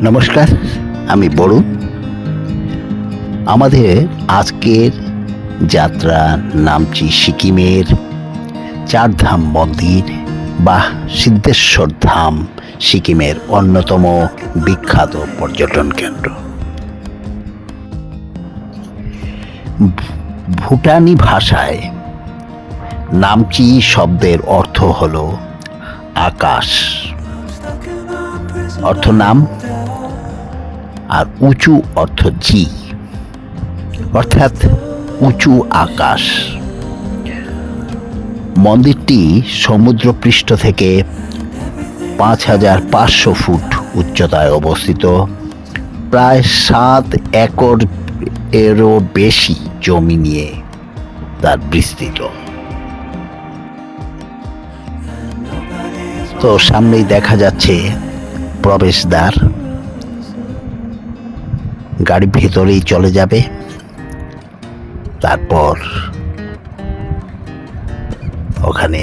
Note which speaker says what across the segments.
Speaker 1: নমস্কার, আমি বরুণ। আমাদের আজকের যাত্রা নামচি সিকিমের চারধাম মন্দির বা সিদ্ধেশ্বর ধাম, সিকিমের অন্যতম বিখ্যাত পর্যটন কেন্দ্র। ভুটানি ভাষায় নামচি শব্দের অর্থ হল আকাশ, অর্থ নাম, আর উঁচু অর্থ জি, অর্থাৎ উঁচু আকাশ। মন্দিরটি সমুদ্রপৃষ্ঠ থেকে 5,500 ফুট উচ্চতায় অবস্থিত। প্রায় 7 একর এরও বেশি জমি নিয়ে তার বিস্তৃত। তো সামনেই দেখা যাচ্ছে প্রবেশদ্বার, গাড়ি ভেতরেই চলে যাবে। তারপর ওখানে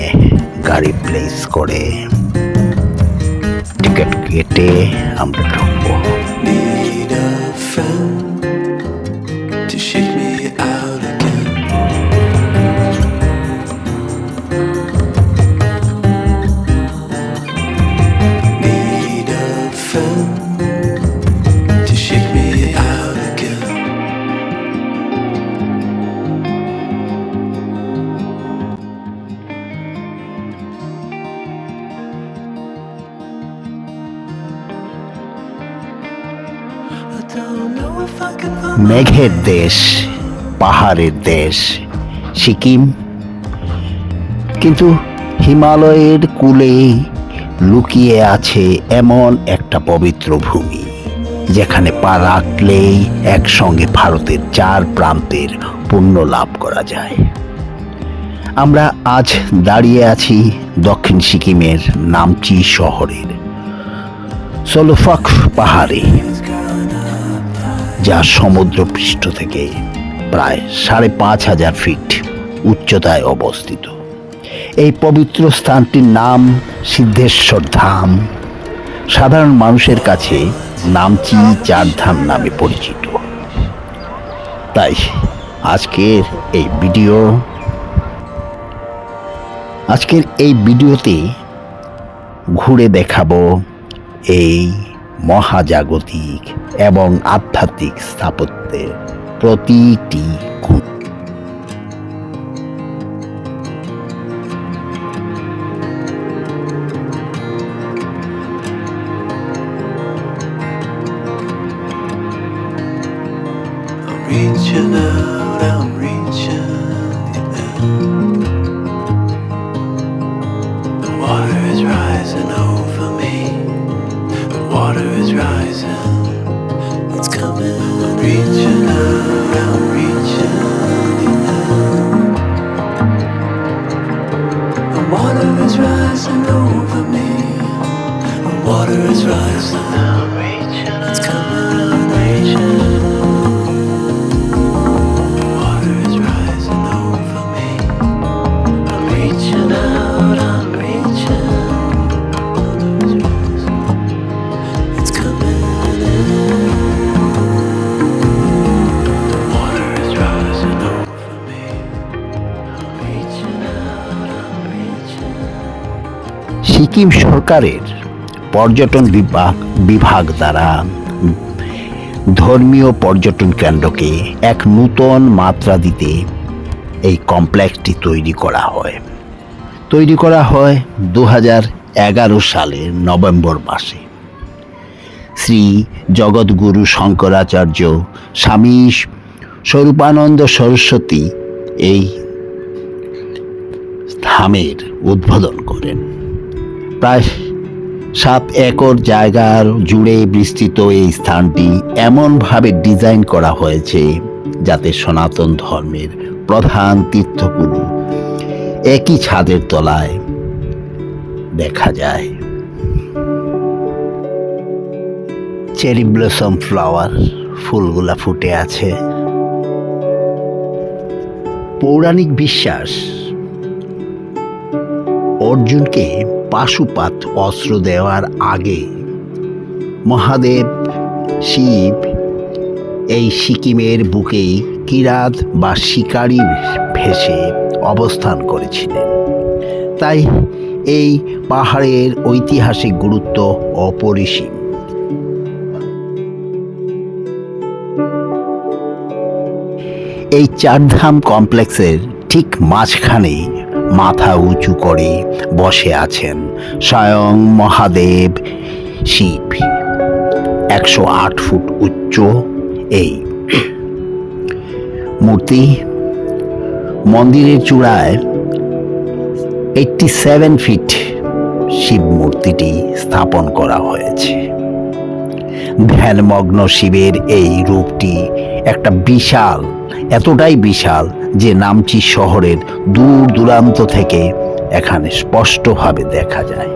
Speaker 1: গাড়ি প্লেস করে টিকিট কেটে আমরা ঢুকবো। মেঘের দেশ, পাহাড়ের দেশ সিকিম, কিন্তু হিমালয়ের কূলে লুকিয়ে আছে এমন একটা পবিত্র ভূমি, যেখানে পা রাখলেই একসঙ্গে ভারতের 4 প্রান্তের পুণ্য লাভ করা যায়। আমরা আজ দাঁড়িয়ে আছি দক্ষিণ সিকিমের নামচি শহরের সোলুফাক পাহাড়ে, যা সমুদ্রপৃষ্ঠ থেকে প্রায় 5,500 ফিট উচ্চতায় অবস্থিত। এই পবিত্র স্থানটির নাম সিদ্ধেশ্বর ধাম। সাধারণ মানুষের কাছে নামচি চারধাম নামে পরিচিত। তাই আজকের এই ভিডিওতে ঘুরে দেখাবো এই মহাজাগতিক এবং আধ্যাত্মিক স্থাপত্যের প্রতিটি খুঁটি।
Speaker 2: Reaching out, I'm reaching out. The water is rising over me. The water is rising. It's coming. I'm reaching out, I'm reaching out. The water is rising over me. The water is rising. I'm reaching. It's coming. I'm reaching.
Speaker 1: Sikkim সরকারের পর্যটন বিভাগ দ্বারা ধর্মীয় পর্যটন কেন্দ্রকে এক নূতন মাত্রা দিতে এই কমপ্লেক্সটি তৈরি করা হয় 2011 সালের নভেম্বর মাসে। শ্রী জগৎগুরু শঙ্করাচার্য স্বামী স্বরূপানন্দ সরস্বতী এই ধামের উদ্বোধন করেন। প্রায় 7 একর জায়গার জুড়ে বিস্তৃত এই স্থানটি এমনভাবে ডিজাইন করা হয়েছে যাতে সনাতন ধর্মের প্রধান তীর্থগুলো একই ছাদের তলায় দেখা যায়। চেরি ব্লসম ফ্লাওয়ার ফুলগুলা ফুটে আছে। পৌরাণিক বিশ্বাস, অর্জুনকে পাশুপাত অস্ত্র দেওয়ার আগে মহাদেব শিব এই সিকিমের বুকে কিরাত বা শিকারি ভেসে অবস্থান করেছিলেন। তাই এই পাহাড়ের ঐতিহাসিক গুরুত্ব অপরিসীম। এই চারধাম কমপ্লেক্সের ঠিক মাঝখানে মাথা উঁচু করে বসে আছেন স্বয়ং মহাদেব শিব। 108 ফুট উচ্চ এই মূর্তি। মন্দিরের চূড়ায় 87 ফিট শিব মূর্তিটি স্থাপন করা হয়েছে। ধ্যানমগ্ন শিবের এই রূপটি একটা বিশাল, এতটাই বিশাল যে নামচি শহরের দূর দূরান্ত থেকে এখানে স্পষ্টভাবে দেখা যায়।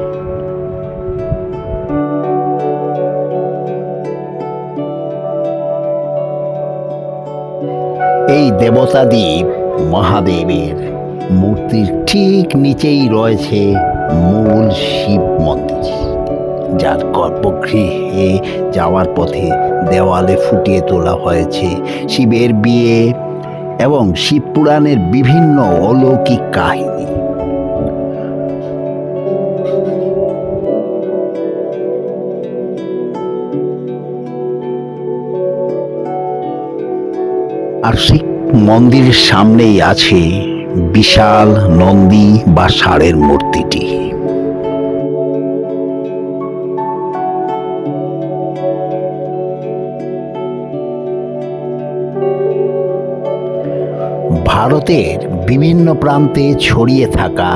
Speaker 1: এই দেবতাদ্বীপ মহাদেবের মূর্তির ঠিক নিচেই রয়েছে মূল শিব মন্দির, যার গর্ভগৃহে যাওয়ার পথে দেওয়ালে ফুটিয়ে তোলা হয়েছে শিবের বিয়ে এবং শিব পুরাণের বিভিন্ন অলৌকিক কাহিনী। আর সেই মন্দিরের সামনেই আছে বিশাল নন্দী বা ষাঁড়ের মূর্তিটি। ভারতের বিভিন্ন প্রান্তে ছড়িয়ে থাকা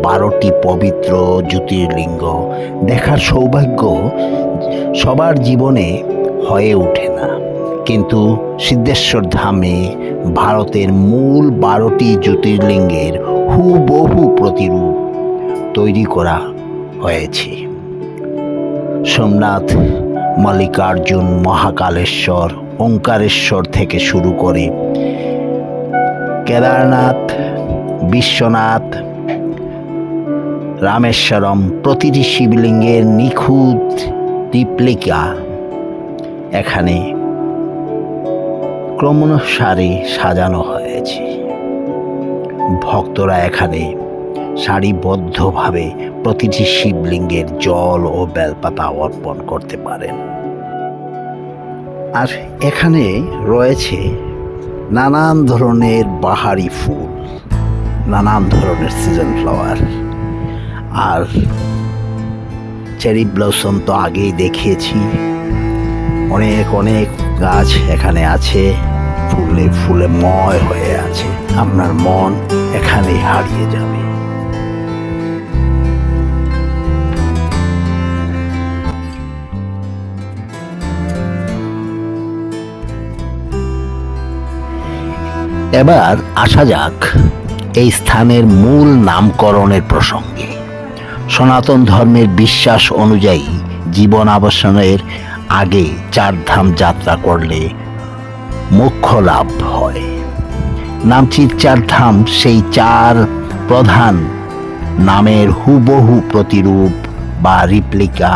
Speaker 1: 12টি পবিত্র জ্যোতির্লিঙ্গ দেখার সৌভাগ্য সবার জীবনে হয়ে ওঠে না, কিন্তু সিদ্ধেশ্বর ধামে ভারতের মূল 12টি জ্যোতির্লিঙ্গের হুবহু প্রতিরূপ তৈরি করা হয়েছে। সোমনাথ, মল্লিকার্জুন, মহাকালেশ্বর, ওঙ্কারেশ্বর থেকে শুরু করে কেদারনাথ, বিশ্বনাথ, রামেশ্বরম, প্রতিটি শিবলিঙ্গের নিখুঁত রিপ্লিকা এখানে ক্রমানুসারে সাজানো হয়েছে। ভক্তরা এখানে সারিবদ্ধভাবে প্রতিটি শিবলিঙ্গের জল ও বেলপাতা অর্পণ করতে পারেন। আর এখানে রয়েছে নানান ধরনের বাহারি ফুল, নানান ধরনের সিজন ফ্লাওয়ার। আর চেরি ব্লসম তো আগেই দেখিয়েছি, অনেক অনেক গাছ এখানে আছে, ফুলে ফুলে ময় হয়ে আছে। আপনার মন এখানেই হারিয়ে যাবে। এবার আসা যাক এই স্থানের মূল নামকরণের প্রসঙ্গে। সনাতন ধর্মের বিশ্বাস অনুযায়ী জীবনাবসানের আগে চারধাম যাত্রা করলে মোক্ষ লাভ হয়। নামচির চারধাম সেই 4 প্রধান নামের হুবহু প্রতিরূপ বা রিপ্লিকা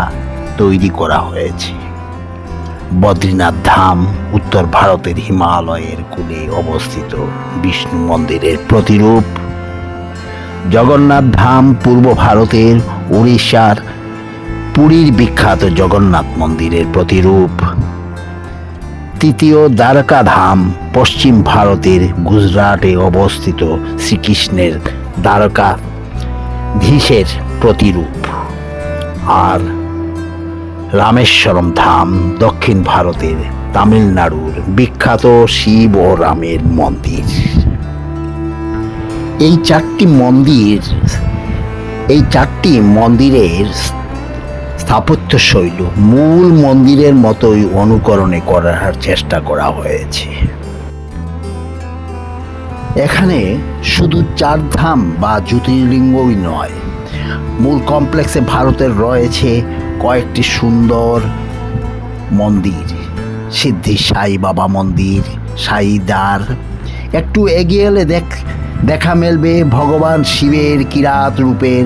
Speaker 1: তৈরি করা হয়েছে। বদ্রীনাথ ধাম উত্তর ভারতের হিমালয়ের কূলে অবস্থিত বিষ্ণু মন্দিরের প্রতিরূপ। জগন্নাথ ধাম পূর্ব ভারতের উড়িষ্যার পুরীর বিখ্যাত জগন্নাথ মন্দিরের প্রতিরূপ। তৃতীয় দ্বারকা ধাম পশ্চিম ভারতের গুজরাটে অবস্থিত শ্রীকৃষ্ণের দ্বারকাধীশের প্রতিরূপ। আর রামেশ্বরম ধাম দক্ষিণ ভারতের তামিলনাড়ুর বিখ্যাত শিব ও রামের মন্দির। এই চারটি মন্দিরের স্থাপত্য শৈলী মূল মন্দিরের মতোই অনুকরণে করার চেষ্টা করা হয়েছে। এখানে শুধু চারধাম বা জ্যোতির্লিঙ্গই নয়, মূল কমপ্লেক্সে ভারতের রয়েছে কয়েকটি সুন্দর মন্দির। সিদ্ধি সাই বাবা মন্দির, সাইদার। একটু এগিয়ে এলে দেখা মেলবে ভগবান শিবের কিরাত রূপের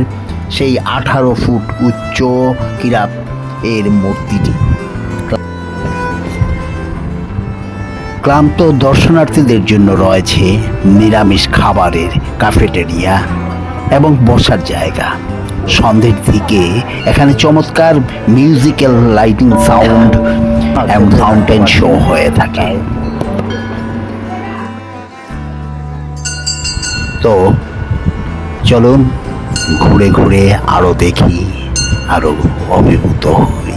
Speaker 1: সেই 18 ফুট উচ্চ কিরাত এর মূর্তিটি। ক্লান্ত দর্শনার্থীদের জন্য রয়েছে নিরামিষ খাবারের ক্যাফেটেরিয়া এবং বসার জায়গা। সন্ধ্যের দিকে এখানে চমৎকার মিউজিক্যাল লাইটিং সাউন্ড এবং ফাউন্টেন শো হয়ে থাকে। তো চলুন ঘুরে ঘুরে আরো দেখি, আরো অভিভূত হই।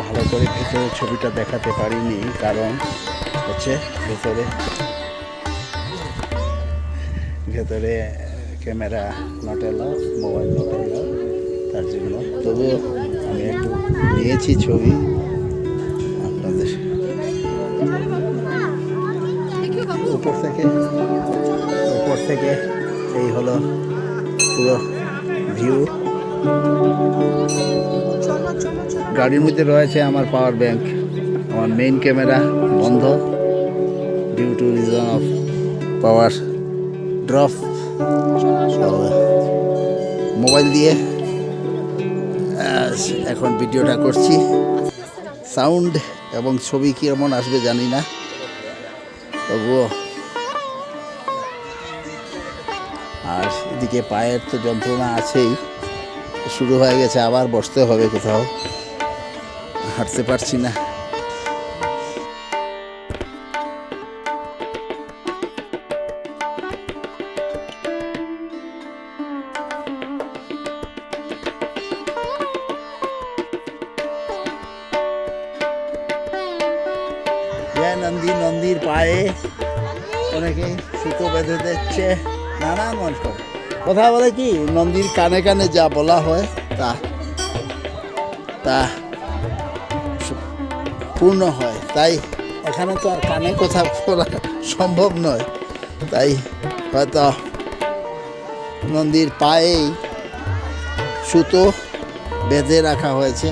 Speaker 1: ভালো করে ভেতরে ছবিটা দেখাতে পারিনি, কারণ হচ্ছে ভেতরে camera not allow, mobile not allow, তার জন্য। তবুও আমি একটু নিয়েছি ছবি আপনাদের। উপর থেকে এই হলো পুরো ভিউ। গাড়ির মধ্যে রয়েছে আমার পাওয়ার ব্যাংক, আমার মেইন ক্যামেরা বন্ধ due to reason of power drop. Mobile দিয়ে এখন ভিডিওটা করছি। সাউন্ড এবং ছবি কেমন আসবে জানি না, তবুও। আর এদিকে পায়ের তো যন্ত্রণা আছেই, শুরু হয়ে গেছে, আবার বসতে হবে কোথাও। হাঁটতে পারছি না। নন্দীর পায়ে অনেকে সুতো বেঁধে দিচ্ছে, নানান মানুষ কথা বলে কি নন্দীর কানে কানে যা বলা হয় তা তা পূর্ণ হয়। তাই এখানে তো আর কানে কথা বলা সম্ভব নয়, তাই হয়তো নন্দীর পায়েই সুতো বেঁধে রাখা হয়েছে।